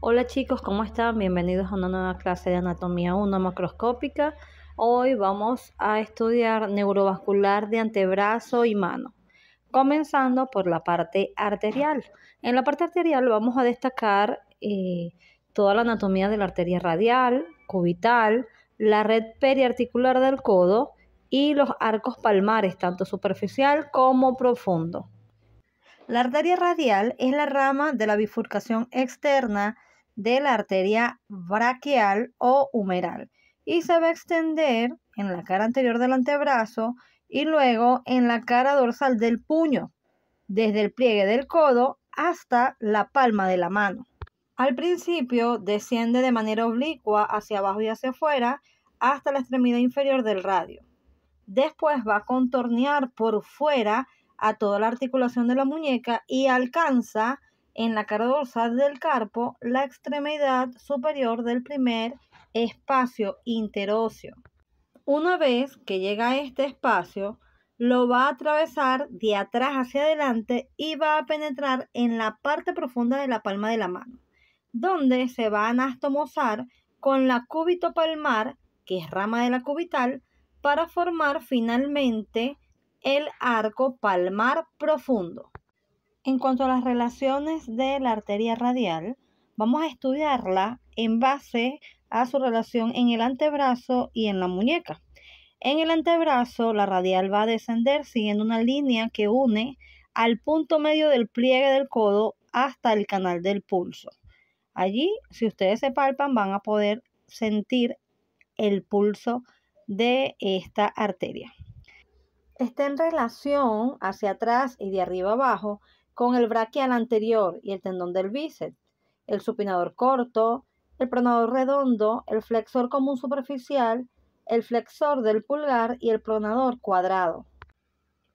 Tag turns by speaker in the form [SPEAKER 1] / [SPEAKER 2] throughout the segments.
[SPEAKER 1] Hola chicos, ¿cómo están? Bienvenidos a una nueva clase de anatomía 1 macroscópica. Hoy vamos a estudiar neurovascular de antebrazo y mano, comenzando por la parte arterial. En la parte arterial vamos a destacar toda la anatomía de la arteria radial, cubital, la red periarticular del codo y los arcos palmares, tanto superficial como profundo. La arteria radial es la rama de la bifurcación externa de la arteria braquial o humeral y se va a extender en la cara anterior del antebrazo y luego en la cara dorsal del puño, desde el pliegue del codo hasta la palma de la mano. Al principio desciende de manera oblicua hacia abajo y hacia afuera hasta la extremidad inferior del radio. Después va a contornear por fuera a toda la articulación de la muñeca y alcanza en la cara dorsal del carpo la extremidad superior del primer espacio interóseo. Una vez que llega a este espacio, lo va a atravesar de atrás hacia adelante y va a penetrar en la parte profunda de la palma de la mano, donde se va a anastomosar con la cúbito palmar, que es rama de la cubital, para formar finalmente el arco palmar profundo. En cuanto a las relaciones de la arteria radial, vamos a estudiarla en base a su relación en el antebrazo y en la muñeca. En el antebrazo, la radial va a descender siguiendo una línea que une al punto medio del pliegue del codo hasta el canal del pulso. Allí, si ustedes se palpan, van a poder sentir el pulso de esta arteria. Está en relación hacia atrás y de arriba abajo con el braquial anterior y el tendón del bíceps, el supinador corto, el pronador redondo, el flexor común superficial, el flexor del pulgar y el pronador cuadrado.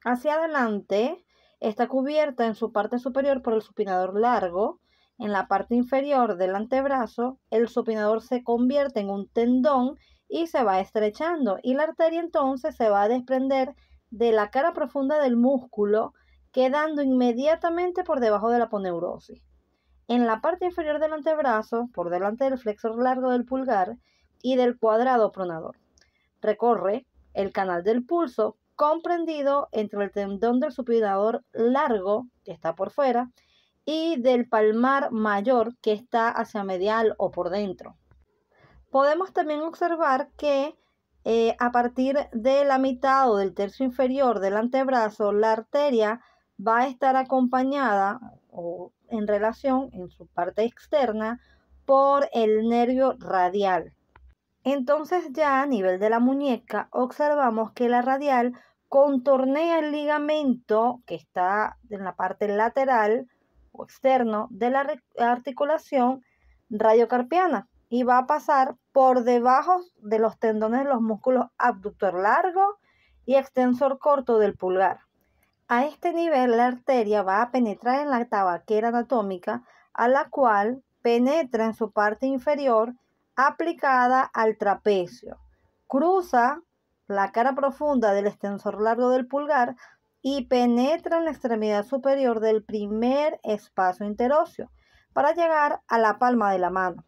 [SPEAKER 1] Hacia adelante está cubierta en su parte superior por el supinador largo. En la parte inferior del antebrazo, el supinador se convierte en un tendón y se va estrechando, y la arteria entonces se va a desprender de la cara profunda del músculo, quedando inmediatamente por debajo de la aponeurosis. En la parte inferior del antebrazo, por delante del flexor largo del pulgar y del cuadrado pronador, recorre el canal del pulso, comprendido entre el tendón del supinador largo, que está por fuera, y del palmar mayor, que está hacia medial o por dentro. Podemos también observar que a partir de la mitad o del tercio inferior del antebrazo, la arteria va a estar acompañada o en relación en su parte externa por el nervio radial. Entonces ya a nivel de la muñeca observamos que la radial contornea el ligamento que está en la parte lateral o externo de la articulación radiocarpiana y va a pasar por debajo de los tendones de los músculos abductor largo y extensor corto del pulgar. A este nivel la arteria va a penetrar en la tabaquera anatómica, a la cual penetra en su parte inferior aplicada al trapecio. Cruza la cara profunda del extensor largo del pulgar y penetra en la extremidad superior del primer espacio interóseo para llegar a la palma de la mano,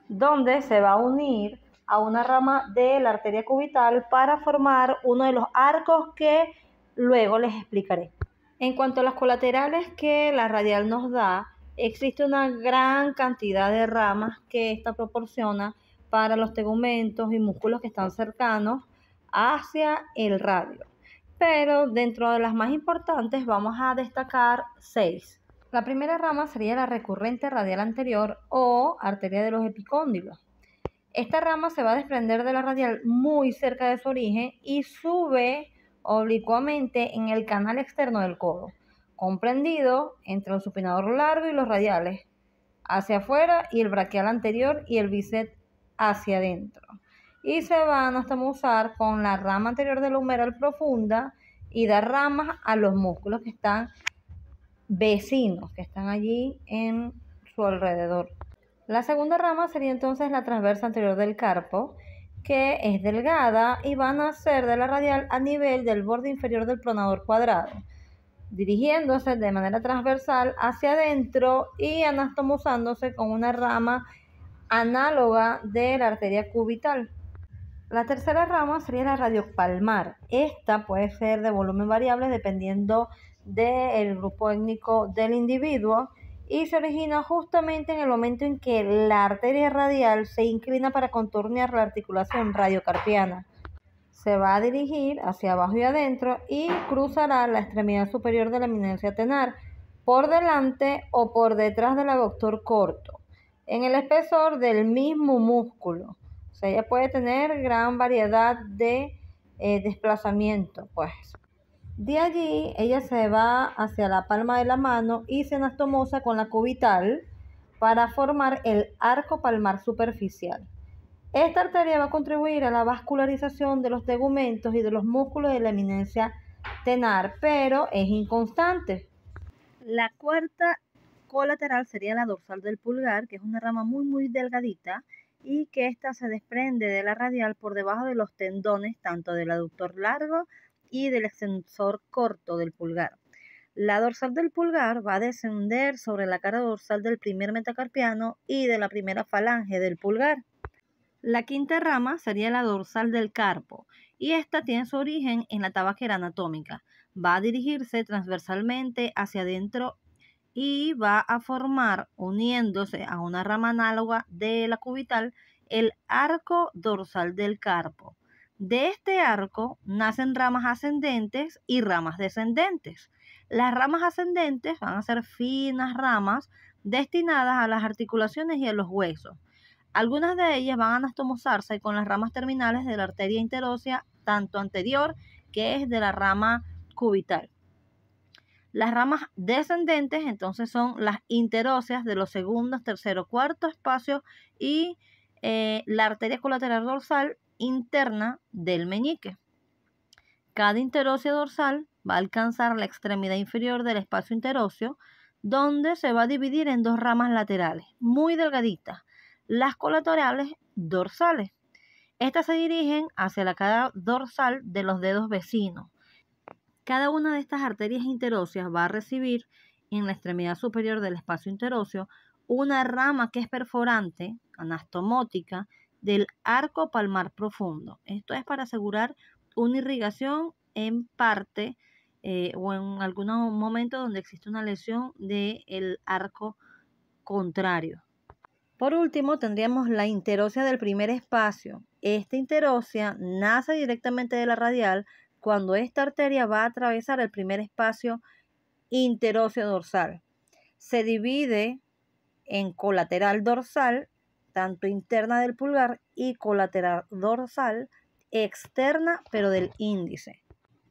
[SPEAKER 1] donde se va a unir a una rama de la arteria cubital para formar uno de los arcos que luego les explicaré. En cuanto a las colaterales que la radial nos da, existe una gran cantidad de ramas que esta proporciona para los tegumentos y músculos que están cercanos hacia el radio. Pero dentro de las más importantes vamos a destacar 6. La primera rama sería la recurrente radial anterior o arteria de los epicóndilos. Esta rama se va a desprender de la radial muy cerca de su origen y sube oblicuamente en el canal externo del codo, comprendido entre el supinador largo y los radiales, hacia afuera, y el braquial anterior y el bíceps hacia adentro. Y se van a anastomosar con la rama anterior de la humeral profunda y dar ramas a los músculos que están vecinos, que están allí en su alrededor. La segunda rama sería entonces la transversa anterior del carpo, que es delgada y va a nacer de la radial a nivel del borde inferior del pronador cuadrado, dirigiéndose de manera transversal hacia adentro y anastomosándose con una rama análoga de la arteria cubital. La tercera rama sería la radiopalmar. Esta puede ser de volumen variable dependiendo del grupo étnico del individuo y se origina justamente en el momento en que la arteria radial se inclina para contornear la articulación radiocarpiana. Se va a dirigir hacia abajo y adentro y cruzará la extremidad superior de la eminencia tenar, por delante o por detrás del aductor corto, en el espesor del mismo músculo. O sea, ella puede tener gran variedad de desplazamiento, pues. De allí, ella se va hacia la palma de la mano y se anastomosa con la cubital para formar el arco palmar superficial. Esta arteria va a contribuir a la vascularización de los tegumentos y de los músculos de la eminencia tenar, pero es inconstante. La cuarta colateral sería la dorsal del pulgar, que es una rama muy delgadita y que ésta se desprende de la radial por debajo de los tendones, tanto del aductor largo y del extensor corto del pulgar. La dorsal del pulgar va a descender sobre la cara dorsal del primer metacarpiano y de la primera falange del pulgar. La quinta rama sería la dorsal del carpo y esta tiene su origen en la tabaquera anatómica. Va a dirigirse transversalmente hacia adentro y va a formar, uniéndose a una rama análoga de la cubital, el arco dorsal del carpo. De este arco nacen ramas ascendentes y ramas descendentes. Las ramas ascendentes van a ser finas ramas destinadas a las articulaciones y a los huesos. Algunas de ellas van a anastomosarse con las ramas terminales de la arteria interósea, tanto anterior, que es de la rama cubital. Las ramas descendentes entonces son las interóseas de los segundos, tercero, cuarto espacios y la arteria colateral dorsal interna del meñique. Cada interósea dorsal va a alcanzar la extremidad inferior del espacio interóseo, donde se va a dividir en dos ramas laterales, muy delgaditas, las colaterales dorsales. Estas se dirigen hacia la cara dorsal de los dedos vecinos. Cada una de estas arterias interóseas va a recibir en la extremidad superior del espacio interóseo una rama que es perforante, anastomótica, del arco palmar profundo. Esto es para asegurar una irrigación en parte o en algunos momentos donde existe una lesión del arco contrario. Por último, tendríamos la interósea del primer espacio. Esta interósea nace directamente de la radial cuando esta arteria va a atravesar el primer espacio interóseo dorsal. Se divide en colateral dorsal, tanto interna del pulgar, y colateral dorsal externa, pero del índice.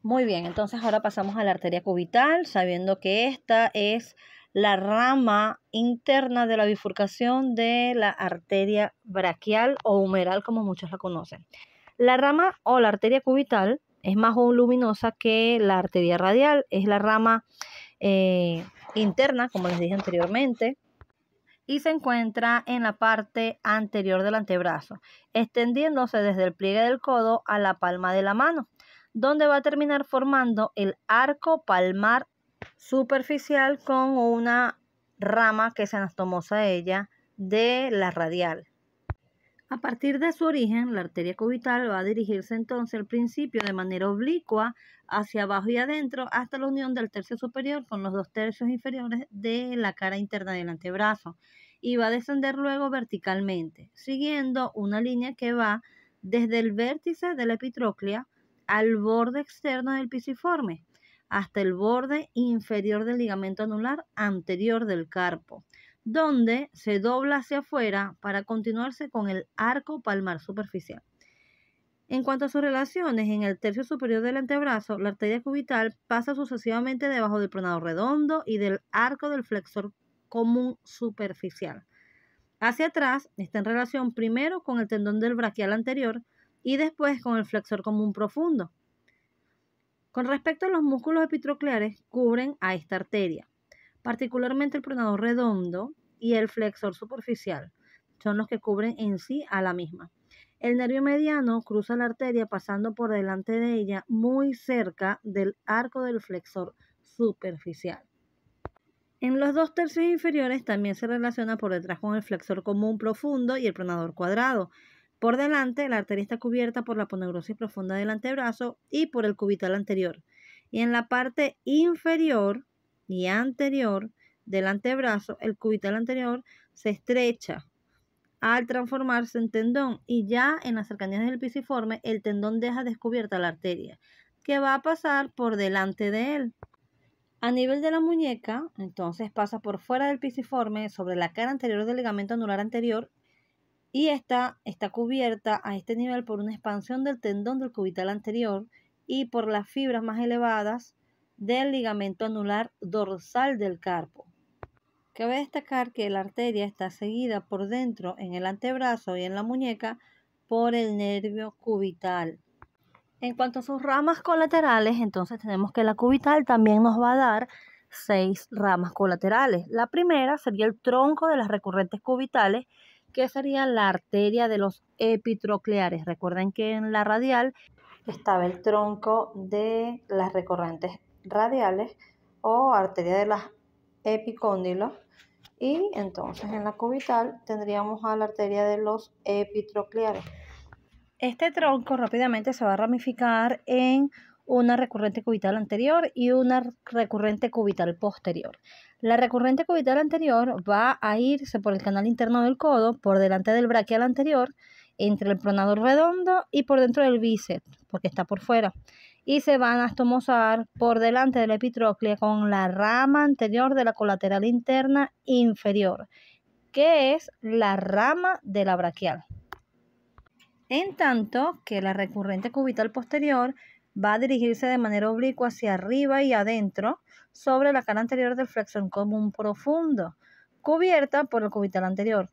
[SPEAKER 1] Muy bien, entonces ahora pasamos a la arteria cubital, sabiendo que esta es la rama interna de la bifurcación de la arteria braquial o humeral, como muchos la conocen. La rama o la arteria cubital es más voluminosa que la arteria radial, es la rama interna, como les dije anteriormente, y se encuentra en la parte anterior del antebrazo, extendiéndose desde el pliegue del codo a la palma de la mano, donde va a terminar formando el arco palmar superficial con una rama que se anastomosa a ella de la radial. A partir de su origen, la arteria cubital va a dirigirse entonces al principio de manera oblicua hacia abajo y adentro hasta la unión del tercio superior con los dos tercios inferiores de la cara interna del antebrazo y va a descender luego verticalmente, siguiendo una línea que va desde el vértice de la epitróclea al borde externo del pisiforme hasta el borde inferior del ligamento anular anterior del carpo, donde se dobla hacia afuera para continuarse con el arco palmar superficial. En cuanto a sus relaciones, en el tercio superior del antebrazo, la arteria cubital pasa sucesivamente debajo del pronado redondo y del arco del flexor común superficial. Hacia atrás está en relación primero con el tendón del braquial anterior y después con el flexor común profundo. Con respecto a los músculos epitrocleares, cubren a esta arteria, particularmente el pronado redondo y el flexor superficial, son los que cubren en sí a la misma. El nervio mediano cruza la arteria pasando por delante de ella muy cerca del arco del flexor superficial. En los 2/3 inferiores también se relaciona por detrás con el flexor común profundo y el pronador cuadrado. Por delante, la arteria está cubierta por la aponeurosis profunda del antebrazo y por el cubital anterior. Y en la parte inferior y anterior del antebrazo, el cubital anterior se estrecha al transformarse en tendón, y ya en las cercanías del pisiforme el tendón deja descubierta la arteria, que va a pasar por delante de él. A nivel de la muñeca, entonces pasa por fuera del pisiforme, sobre la cara anterior del ligamento anular anterior, y esta está cubierta a este nivel por una expansión del tendón del cubital anterior y por las fibras más elevadas del ligamento anular dorsal del carpo. Cabe destacar que la arteria está seguida por dentro en el antebrazo y en la muñeca por el nervio cubital. En cuanto a sus ramas colaterales, entonces tenemos que la cubital también nos va a dar 6 ramas colaterales. La primera sería el tronco de las recurrentes cubitales, que sería la arteria de los epitrocleares. Recuerden que en la radial estaba el tronco de las recurrentes radiales o arteria de las epicóndilos, y entonces en la cubital tendríamos a la arteria de los epitrocleares. Este tronco rápidamente se va a ramificar en una recurrente cubital anterior y una recurrente cubital posterior. La recurrente cubital anterior va a irse por el canal interno del codo, por delante del braquial anterior, entre el pronador redondo y por dentro del bíceps, porque está por fuera, y se va a anastomosar por delante de la epitróclea con la rama anterior de la colateral interna inferior, que es la rama de la braquial. En tanto que la recurrente cubital posterior va a dirigirse de manera oblicua hacia arriba y adentro sobre la cara anterior del flexor común profundo, cubierta por el cubital anterior.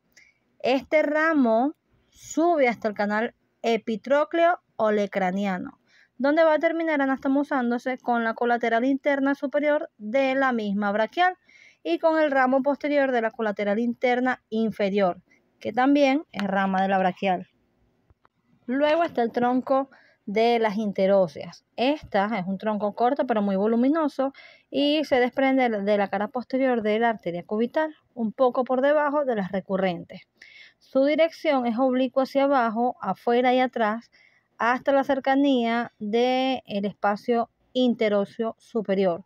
[SPEAKER 1] Este ramo sube hasta el canal epitrócleo olecraniano, donde va a terminar anastomosándose con la colateral interna superior de la misma braquial y con el ramo posterior de la colateral interna inferior, que también es rama de la braquial. Luego está el tronco de las interóseas. Esta es un tronco corto pero muy voluminoso y se desprende de la cara posterior de la arteria cubital, un poco por debajo de las recurrentes. Su dirección es oblicua hacia abajo, afuera y atrás, hasta la cercanía del espacio interóseo superior,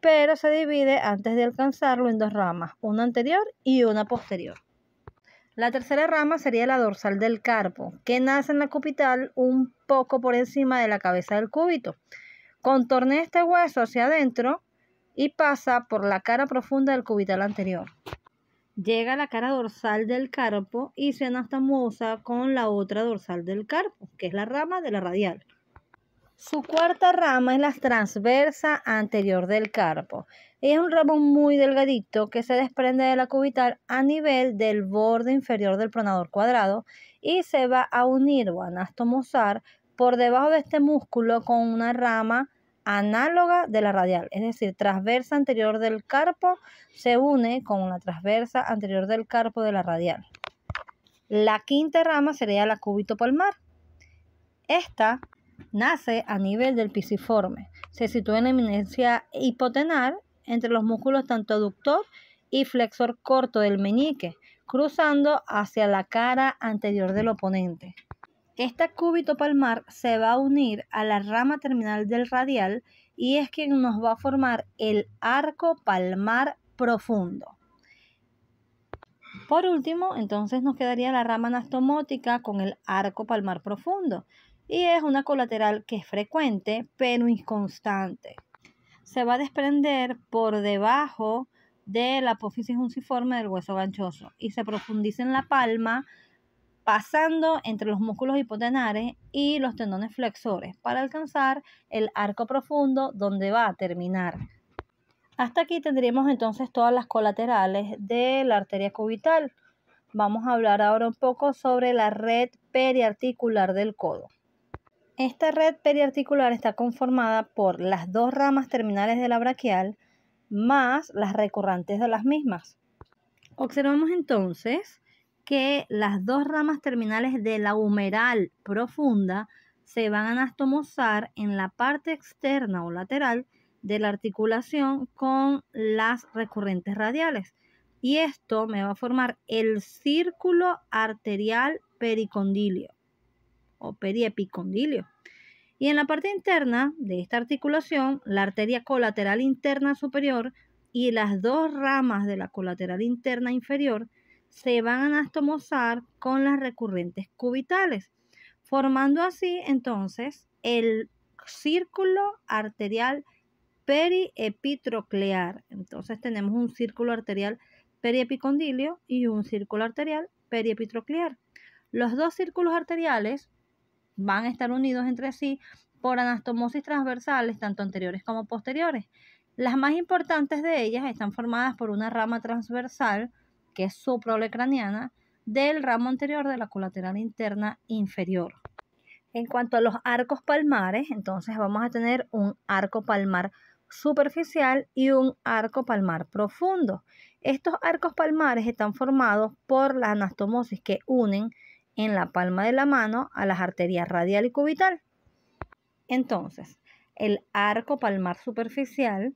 [SPEAKER 1] pero se divide antes de alcanzarlo en 2 ramas, una anterior y una posterior. La tercera rama sería la dorsal del carpo, que nace en la cubital un poco por encima de la cabeza del cúbito. Contornea este hueso hacia adentro y pasa por la cara profunda del cubital anterior. Llega a la cara dorsal del carpo y se anastomosa con la otra dorsal del carpo, que es la rama de la radial. Su cuarta rama es la transversa anterior del carpo. Es un ramo muy delgadito que se desprende de la cubital a nivel del borde inferior del pronador cuadrado y se va a unir o anastomosar por debajo de este músculo con una rama análoga de la radial, es decir, transversa anterior del carpo se une con la transversa anterior del carpo de la radial. La quinta rama sería la cúbito palmar. Esta nace a nivel del pisiforme. Se sitúa en la eminencia hipotenar entre los músculos tanto aductor y flexor corto del meñique, cruzando hacia la cara anterior del oponente. Esta cúbito palmar se va a unir a la rama terminal del radial y es quien nos va a formar el arco palmar profundo. Por último, entonces nos quedaría la rama anastomótica con el arco palmar profundo, y es una colateral que es frecuente pero inconstante. Se va a desprender por debajo de la apófisis unciforme del hueso ganchoso y se profundiza en la palma, pasando entre los músculos hipotenares y los tendones flexores para alcanzar el arco profundo, donde va a terminar. Hasta aquí tendríamos entonces todas las colaterales de la arteria cubital. Vamos a hablar ahora un poco sobre la red periarticular del codo. Esta red periarticular está conformada por las 2 ramas terminales de la braquial más las recurrentes de las mismas. Observamos entonces que las 2 ramas terminales de la humeral profunda se van a anastomosar en la parte externa o lateral de la articulación con las recurrentes radiales. Y esto me va a formar el círculo arterial pericondilio o periepicondilio. Y en la parte interna de esta articulación, la arteria colateral interna superior y las dos ramas de la colateral interna inferior se van a anastomosar con las recurrentes cubitales, formando así entonces el círculo arterial periepitroclear. Entonces tenemos un círculo arterial periepicondilio y un círculo arterial periepitroclear. Los dos círculos arteriales van a estar unidos entre sí por anastomosis transversales, tanto anteriores como posteriores. Las más importantes de ellas están formadas por una rama transversal, que es supraolecraniana, del ramo anterior de la colateral interna inferior. En cuanto a los arcos palmares, entonces vamos a tener un arco palmar superficial y un arco palmar profundo. Estos arcos palmares están formados por la anastomosis que unen en la palma de la mano a las arterias radial y cubital. Entonces, el arco palmar superficial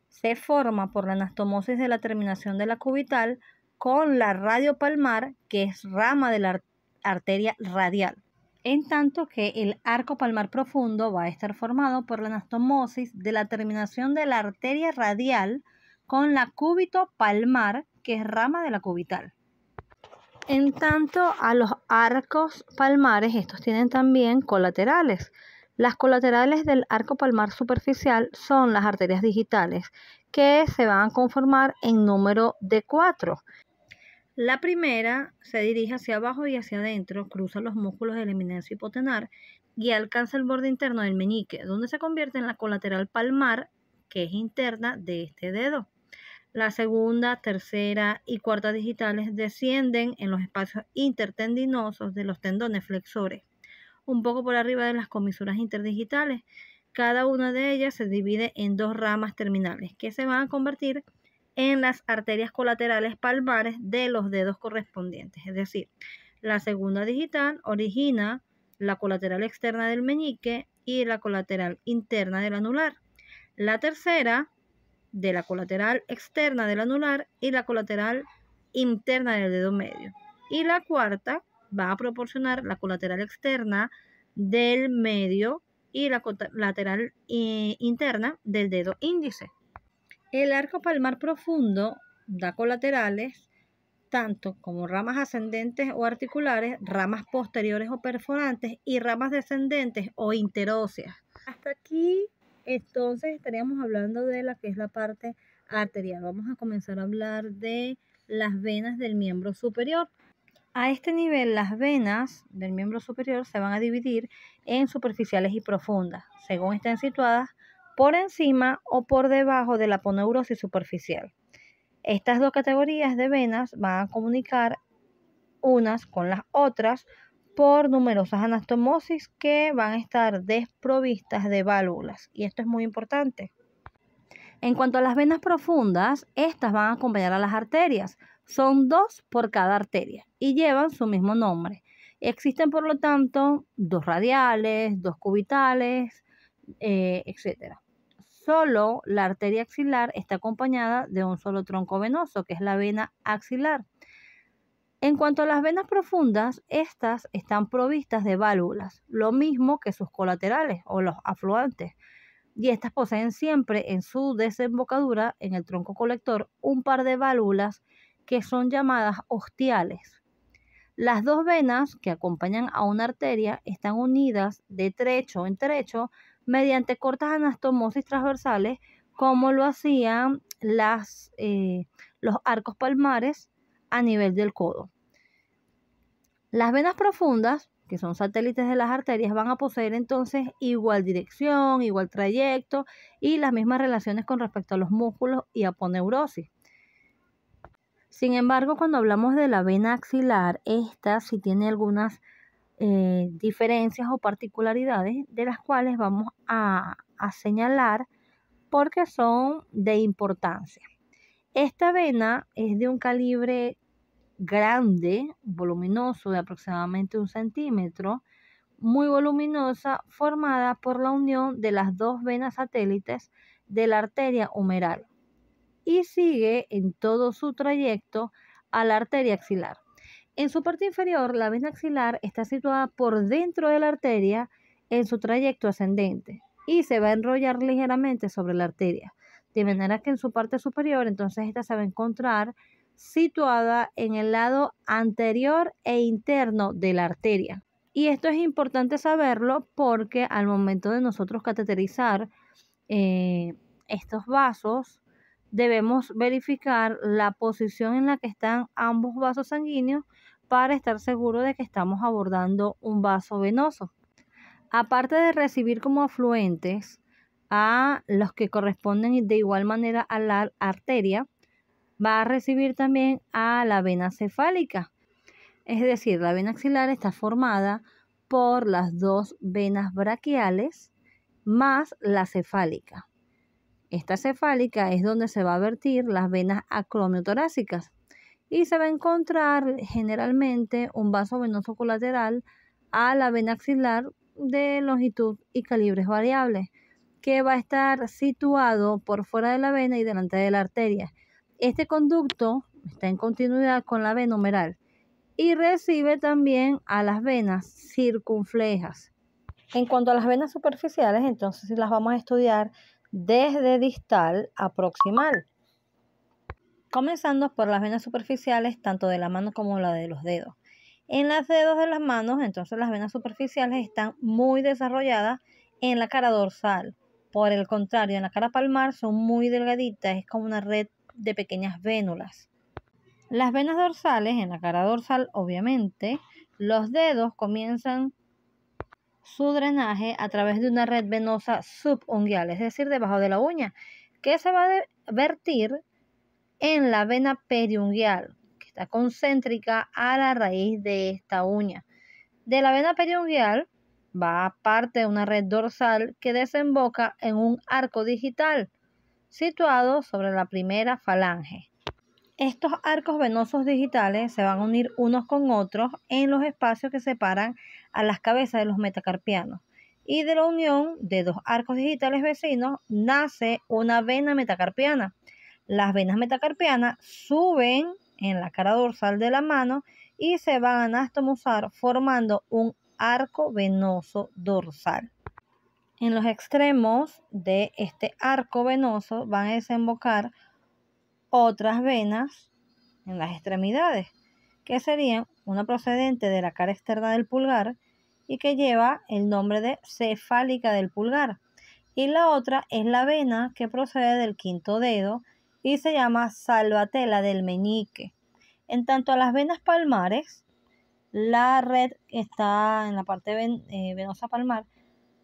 [SPEAKER 1] se forma por la anastomosis de la terminación de la cubital con la radiopalmar, que es rama de la arteria radial. En tanto que el arco palmar profundo va a estar formado por la anastomosis de la terminación de la arteria radial con la cúbito palmar, que es rama de la cubital. En tanto a los arcos palmares, estos tienen también colaterales. Las colaterales del arco palmar superficial son las arterias digitales, que se van a conformar en número de 4. La primera se dirige hacia abajo y hacia adentro, cruza los músculos del eminencio hipotenar y alcanza el borde interno del meñique, donde se convierte en la colateral palmar, que es interna de este dedo. La segunda, tercera y cuarta digitales descienden en los espacios intertendinosos de los tendones flexores, un poco por arriba de las comisuras interdigitales. Cada una de ellas se divide en dos ramas terminales que se van a convertir en las arterias colaterales palmares de los dedos correspondientes. Es decir, la segunda digital origina la colateral externa del meñique y la colateral interna del anular. La tercera de la colateral externa del anular y la colateral interna del dedo medio. Y la cuarta va a proporcionar la colateral externa del medio y la colateral interna del dedo índice. El arco palmar profundo da colaterales tanto como ramas ascendentes o articulares, ramas posteriores o perforantes y ramas descendentes o interóseas. Hasta aquí entonces estaríamos hablando de la que es la parte arterial. Vamos a comenzar a hablar de las venas del miembro superior. A este nivel, las venas del miembro superior se van a dividir en superficiales y profundas, según estén situadas por encima o por debajo de la aponeurosis superficial. Estas dos categorías de venas van a comunicar unas con las otras por numerosas anastomosis que van a estar desprovistas de válvulas, y esto es muy importante. En cuanto a las venas profundas, estas van a acompañar a las arterias. Son 2 por cada arteria y llevan su mismo nombre. Existen, por lo tanto, 2 radiales, 2 cubitales, etc. Solo la arteria axilar está acompañada de un solo tronco venoso, que es la vena axilar. En cuanto a las venas profundas, estas están provistas de válvulas, lo mismo que sus colaterales o los afluentes, y estas poseen siempre en su desembocadura, en el tronco colector, un par de válvulas que son llamadas ostiales. Las dos venas que acompañan a una arteria están unidas de trecho en trecho mediante cortas anastomosis transversales, como lo hacían los arcos palmares a nivel del codo. Las venas profundas, que son satélites de las arterias, van a poseer entonces igual dirección, igual trayecto y las mismas relaciones con respecto a los músculos y aponeurosis. Sin embargo, cuando hablamos de la vena axilar, esta sí tiene algunas diferencias o particularidades de las cuales vamos a señalar porque son de importancia. Esta vena es de un calibre grande, voluminoso, de aproximadamente 1 centímetro, muy voluminosa, formada por la unión de las dos venas satélites de la arteria humeral y sigue en todo su trayecto a la arteria axilar. En su parte inferior, la vena axilar está situada por dentro de la arteria en su trayecto ascendente y se va a enrollar ligeramente sobre la arteria, de manera que en su parte superior, entonces esta se va a encontrar situada en el lado anterior e interno de la arteria. Y esto es importante saberlo porque al momento de nosotros cateterizar estos vasos, debemos verificar la posición en la que están ambos vasos sanguíneos para estar seguro de que estamos abordando un vaso venoso. Aparte de recibir como afluentes a los que corresponden de igual manera a la arteria, va a recibir también a la vena cefálica. Es decir, la vena axilar está formada por las dos venas braquiales más la cefálica. Esta cefálica es donde se va a vertir las venas acromiotorácicas y se va a encontrar generalmente un vaso venoso colateral a la vena axilar de longitud y calibres variables, que va a estar situado por fuera de la vena y delante de la arteria. Este conducto está en continuidad con la vena humeral y recibe también a las venas circunflejas. En cuanto a las venas superficiales, entonces las vamos a estudiar desde distal a proximal, comenzando por las venas superficiales tanto de la mano como la de los dedos. En los dedos de las manos, entonces las venas superficiales están muy desarrolladas en la cara dorsal. Por el contrario, en la cara palmar son muy delgaditas, es como una red de pequeñas vénulas. Las venas dorsales, en la cara dorsal, obviamente, los dedos comienzan su drenaje a través de una red venosa subunguial, es decir, debajo de la uña, que se va a vertir en la vena periunguial, que está concéntrica a la raíz de esta uña. De la vena periunguial va parte de una red dorsal que desemboca en un arco digital situado sobre la primera falange. Estos arcos venosos digitales se van a unir unos con otros en los espacios que separan a las cabezas de los metacarpianos. Y de la unión de dos arcos digitales vecinos nace una vena metacarpiana. Las venas metacarpianas suben en la cara dorsal de la mano y se van a anastomosar formando un arco venoso dorsal. En los extremos de este arco venoso van a desembocar otras venas en las extremidades, que serían una procedente de la cara externa del pulgar y que lleva el nombre de cefálica del pulgar, y la otra es la vena que procede del quinto dedo y se llama salvatela del meñique. En tanto a las venas palmares, la red que está en la parte venosa palmar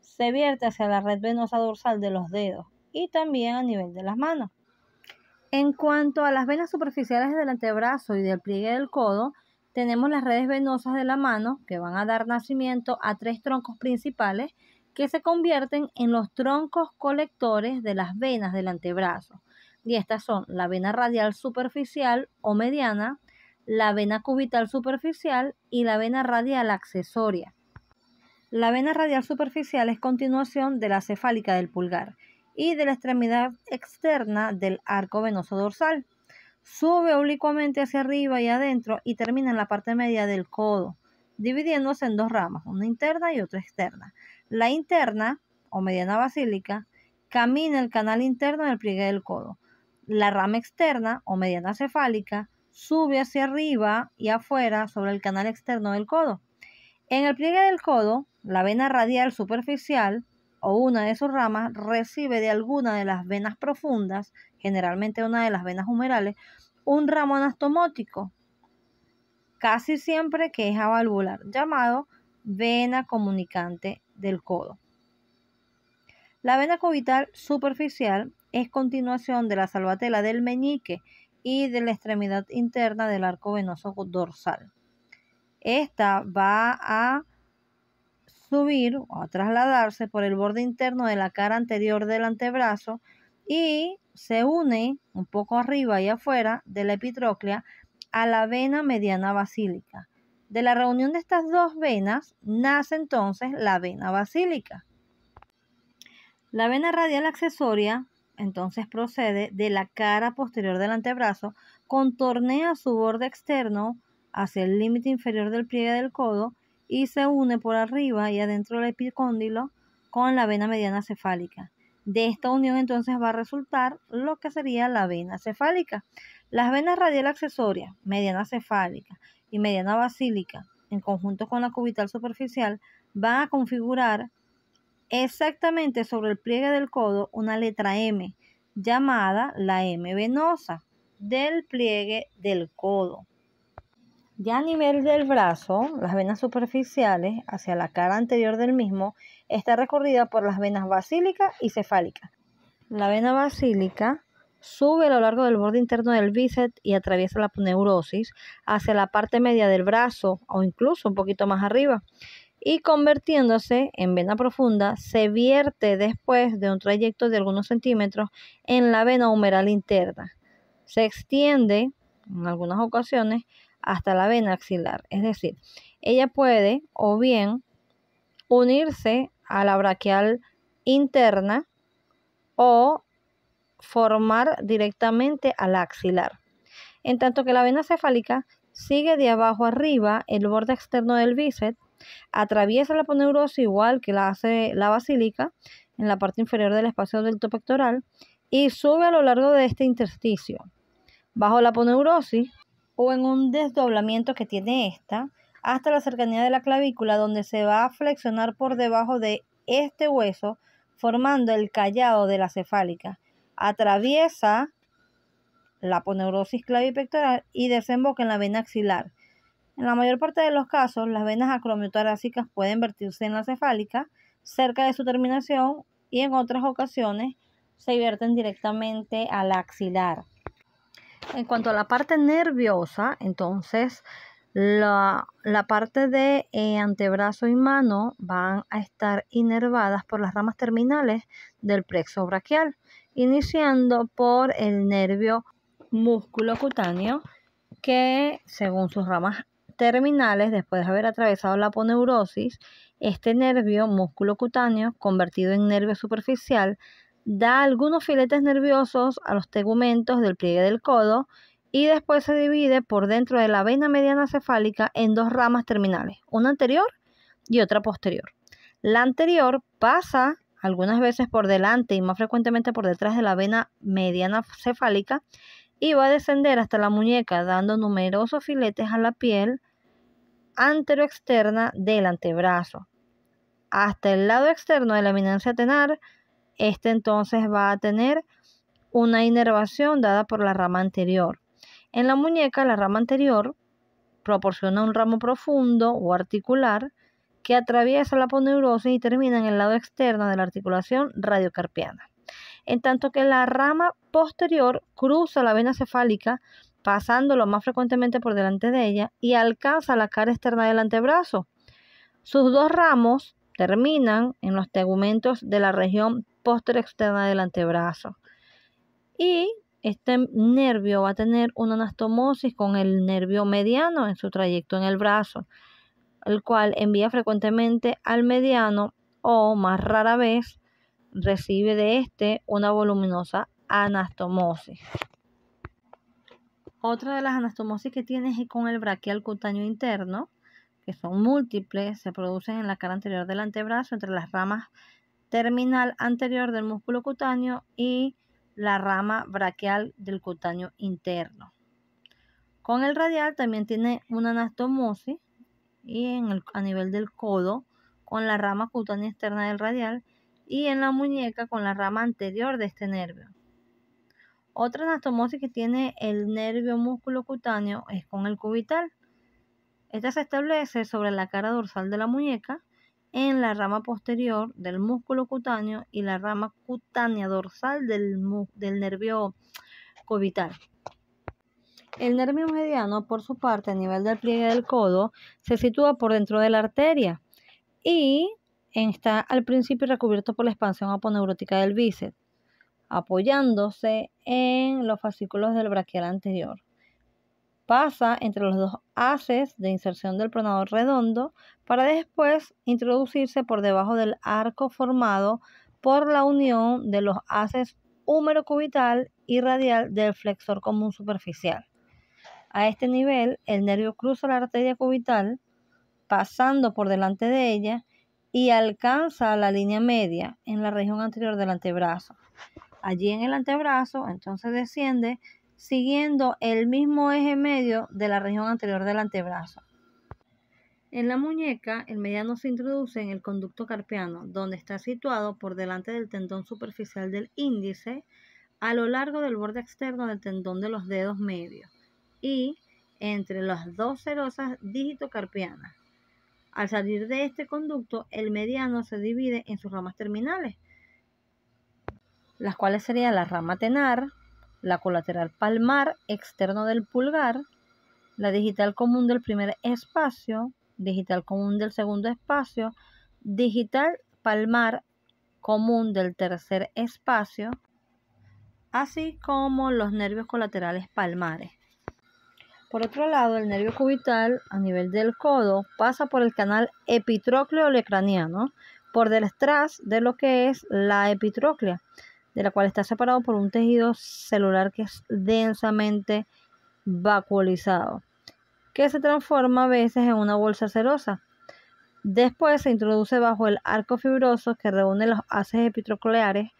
[SPEAKER 1] se vierte hacia la red venosa dorsal de los dedos y también a nivel de las manos. En cuanto a las venas superficiales del antebrazo y del pliegue del codo, tenemos las redes venosas de la mano que van a dar nacimiento a tres troncos principales que se convierten en los troncos colectores de las venas del antebrazo. Y estas son la vena radial superficial o mediana, la vena cubital superficial y la vena radial accesoria. La vena radial superficial es continuación de la cefálica del pulgar y de la extremidad externa del arco venoso dorsal. Sube oblicuamente hacia arriba y adentro y termina en la parte media del codo, dividiéndose en dos ramas, una interna y otra externa. La interna, o mediana basílica, camina el canal interno del pliegue del codo. La rama externa, o mediana cefálica, sube hacia arriba y afuera sobre el canal externo del codo. En el pliegue del codo, la vena radial superficial o una de sus ramas recibe de alguna de las venas profundas, generalmente una de las venas humerales, un ramo anastomótico, casi siempre que es avalvular, llamado vena comunicante del codo. La vena cubital superficial es continuación de la salvatela del meñique y de la extremidad interna del arco venoso dorsal. Esta va a subir o a trasladarse por el borde interno de la cara anterior del antebrazo y se une un poco arriba y afuera de la epitróclea a la vena mediana basílica. De la reunión de estas dos venas nace entonces la vena basílica. La vena radial accesoria entonces procede de la cara posterior del antebrazo, contornea su borde externo hacia el límite inferior del pliegue del codo y se une por arriba y adentro del epicóndilo con la vena mediana cefálica. De esta unión entonces va a resultar lo que sería la vena cefálica. Las venas radial accesoria, mediana cefálica y mediana basílica, en conjunto con la cubital superficial, van a configurar exactamente sobre el pliegue del codo una letra M, llamada la M venosa del pliegue del codo. Ya a nivel del brazo, las venas superficiales hacia la cara anterior del mismo está recorrida por las venas basílica y cefálica. La vena basílica sube a lo largo del borde interno del bíceps y atraviesa la aponeurosis hacia la parte media del brazo o incluso un poquito más arriba, y convirtiéndose en vena profunda, se vierte después de un trayecto de algunos centímetros en la vena humeral interna. Se extiende en algunas ocasiones hasta la vena axilar, es decir, ella puede o bien unirse a la braquial interna o formar directamente a la axilar, en tanto que la vena cefálica sigue de abajo arriba el borde externo del bíceps, atraviesa la aponeurosis igual que la hace la basílica en la parte inferior del espacio delto pectoral y sube a lo largo de este intersticio, bajo la aponeurosis o en un desdoblamiento que tiene esta, hasta la cercanía de la clavícula, donde se va a flexionar por debajo de este hueso, formando el callado de la cefálica. Atraviesa la aponeurosis clavipectoral y desemboca en la vena axilar. En la mayor parte de los casos, las venas acromiotorásicas pueden vertirse en la cefálica, cerca de su terminación, y en otras ocasiones se vierten directamente a la axilar. En cuanto a la parte nerviosa, entonces la parte de antebrazo y mano van a estar inervadas por las ramas terminales del plexo braquial, iniciando por el nervio músculo cutáneo, que según sus ramas terminales, después de haber atravesado la aponeurosis, este nervio músculo cutáneo, convertido en nervio superficial, da algunos filetes nerviosos a los tegumentos del pliegue del codo y después se divide por dentro de la vena mediana cefálica en dos ramas terminales, una anterior y otra posterior. La anterior pasa algunas veces por delante y más frecuentemente por detrás de la vena mediana cefálica y va a descender hasta la muñeca, dando numerosos filetes a la piel anteroexterna del antebrazo. Hasta el lado externo de la eminencia tenar, este entonces va a tener una inervación dada por la rama anterior. En la muñeca, la rama anterior proporciona un ramo profundo o articular que atraviesa la aponeurosis y termina en el lado externo de la articulación radiocarpiana, en tanto que la rama posterior cruza la vena cefálica, pasándolo más frecuentemente por delante de ella y alcanza la cara externa del antebrazo. Sus dos ramos terminan en los tegumentos de la región posterior-externa del antebrazo. Y este nervio va a tener una anastomosis con el nervio mediano en su trayecto en el brazo, el cual envía frecuentemente al mediano o más rara vez recibe de este una voluminosa anastomosis. Otra de las anastomosis que tiene es con el braquial cutáneo interno, que son múltiples, se producen en la cara anterior del antebrazo, entre las ramas terminal anterior del músculo cutáneo y la rama braquial del cutáneo interno. Con el radial también tiene una anastomosis y a nivel del codo con la rama cutánea externa del radial y en la muñeca con la rama anterior de este nervio. Otra anastomosis que tiene el nervio músculo cutáneo es con el cubital. Esta se establece sobre la cara dorsal de la muñeca, en la rama posterior del músculo cutáneo y la rama cutánea dorsal del nervio cubital. El nervio mediano, por su parte, a nivel del pliegue del codo, se sitúa por dentro de la arteria y está al principio recubierto por la expansión aponeurótica del bíceps, apoyándose en los fascículos del braquial anterior. Pasa entre los dos haces de inserción del pronador redondo para después introducirse por debajo del arco formado por la unión de los haces húmero cubital y radial del flexor común superficial. A este nivel, el nervio cruza la arteria cubital, pasando por delante de ella, y alcanza la línea media en la región anterior del antebrazo. Allí en el antebrazo, entonces desciende siguiendo el mismo eje medio de la región anterior del antebrazo. En la muñeca, el mediano se introduce en el conducto carpiano, donde está situado por delante del tendón superficial del índice, a lo largo del borde externo del tendón de los dedos medios y entre las dos serosas dígito-carpianas. Al salir de este conducto, el mediano se divide en sus ramas terminales, las cuales serían la rama tenar, la colateral palmar externo del pulgar, la digital común del primer espacio, digital común del segundo espacio, digital palmar común del tercer espacio, así como los nervios colaterales palmares. Por otro lado, el nervio cubital a nivel del codo pasa por el canal epitrócleo-olecraniano por detrás de lo que es la epitróclea, de la cual está separado por un tejido celular que es densamente vacuolizado, que se transforma a veces en una bolsa serosa. Después se introduce bajo el arco fibroso que reúne los haces epitrocleares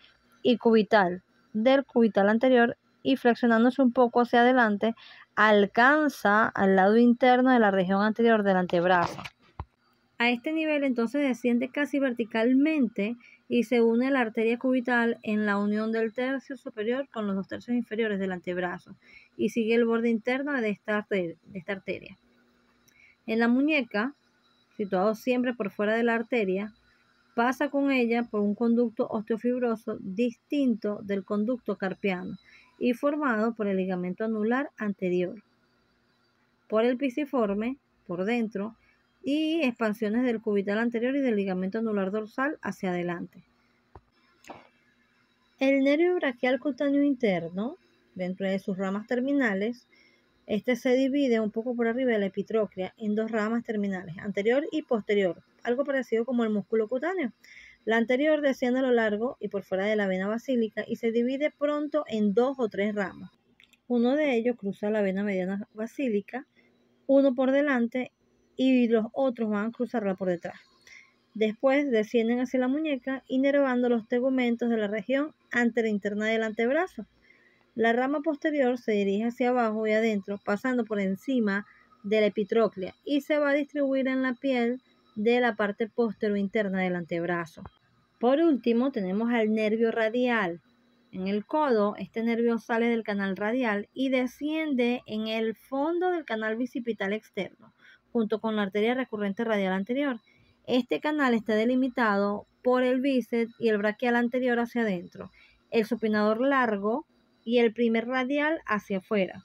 [SPEAKER 1] y cubital del cubital anterior, y flexionándose un poco hacia adelante, alcanza al lado interno de la región anterior del antebrazo. A este nivel entonces desciende casi verticalmente y se une la arteria cubital en la unión del tercio superior con los dos tercios inferiores del antebrazo y sigue el borde interno de esta arteria. En la muñeca, situado siempre por fuera de la arteria, pasa con ella por un conducto osteofibroso distinto del conducto carpiano y formado por el ligamento anular anterior, por el pisiforme por dentro y expansiones del cubital anterior y del ligamento anular dorsal hacia adelante. El nervio braquial cutáneo interno, dentro de sus ramas terminales, este se divide un poco por arriba de la epitróclea en dos ramas terminales, anterior y posterior, algo parecido como el músculo cutáneo. La anterior desciende a lo largo y por fuera de la vena basílica y se divide pronto en dos o tres ramas. Uno de ellos cruza la vena mediana basílica, uno por delante y los otros van a cruzarla por detrás. Después descienden hacia la muñeca, inervando los tegumentos de la región anterinterna del antebrazo. La rama posterior se dirige hacia abajo y adentro, pasando por encima de la epitróclea y se va a distribuir en la piel de la parte posterior-interna del antebrazo. Por último, tenemos al nervio radial. En el codo, este nervio sale del canal radial y desciende en el fondo del canal bicipital externo, junto con la arteria recurrente radial anterior. Este canal está delimitado por el bíceps y el braquial anterior hacia adentro, el supinador largo y el primer radial hacia afuera,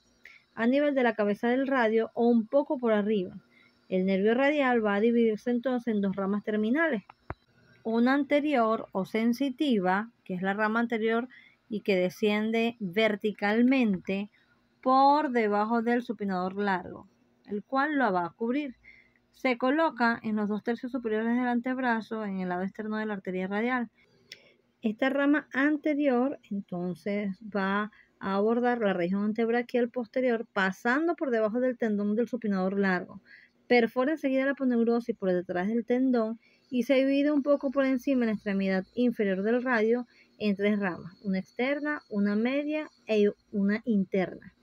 [SPEAKER 1] a nivel de la cabeza del radio o un poco por arriba. El nervio radial va a dividirse entonces en dos ramas terminales, una anterior o sensitiva, que es la rama anterior y que desciende verticalmente por debajo del supinador largo, el cual lo va a cubrir. Se coloca en los dos tercios superiores del antebrazo, en el lado externo de la arteria radial. Esta rama anterior entonces va a abordar la región antebraquial posterior, pasando por debajo del tendón del supinador largo. Perfora enseguida la aponeurosis por detrás del tendón y se divide un poco por encima en la extremidad inferior del radio en tres ramas, una externa, una media y una interna.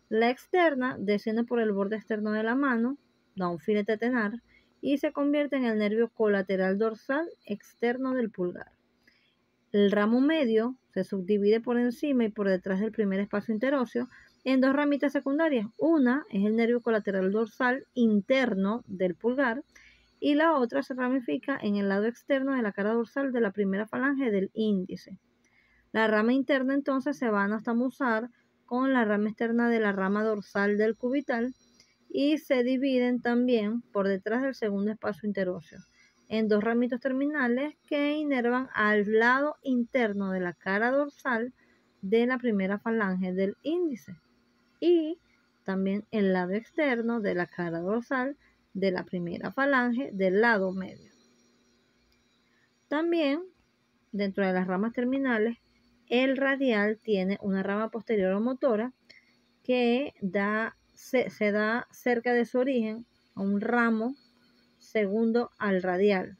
[SPEAKER 1] La externa desciende por el borde externo de la mano, da un filete tenar y se convierte en el nervio colateral dorsal externo del pulgar. El ramo medio se subdivide por encima y por detrás del primer espacio interóseo en dos ramitas secundarias. Una es el nervio colateral dorsal interno del pulgar y la otra se ramifica en el lado externo de la cara dorsal de la primera falange del índice. La rama interna entonces se va a anastamuzar con la rama externa de la rama dorsal del cubital y se dividen también por detrás del segundo espacio interóseo en dos ramitos terminales que inervan al lado interno de la cara dorsal de la primera falange del índice y también el lado externo de la cara dorsal de la primera falange del lado medio. También, dentro de las ramas terminales, El radial tiene una rama posterior o motora que se da cerca de su origen a un ramo segundo al radial.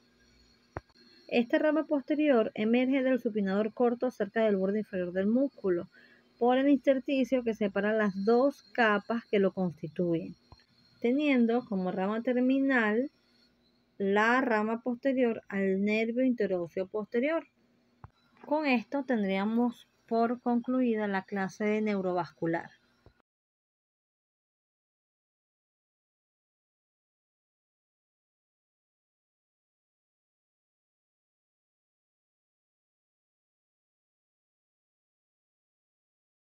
[SPEAKER 1] Esta rama posterior emerge del supinador corto cerca del borde inferior del músculo por el intersticio que separa las dos capas que lo constituyen, teniendo como rama terminal la rama posterior al nervio interóseo posterior. Con esto tendríamos por concluida la clase de neurovascular.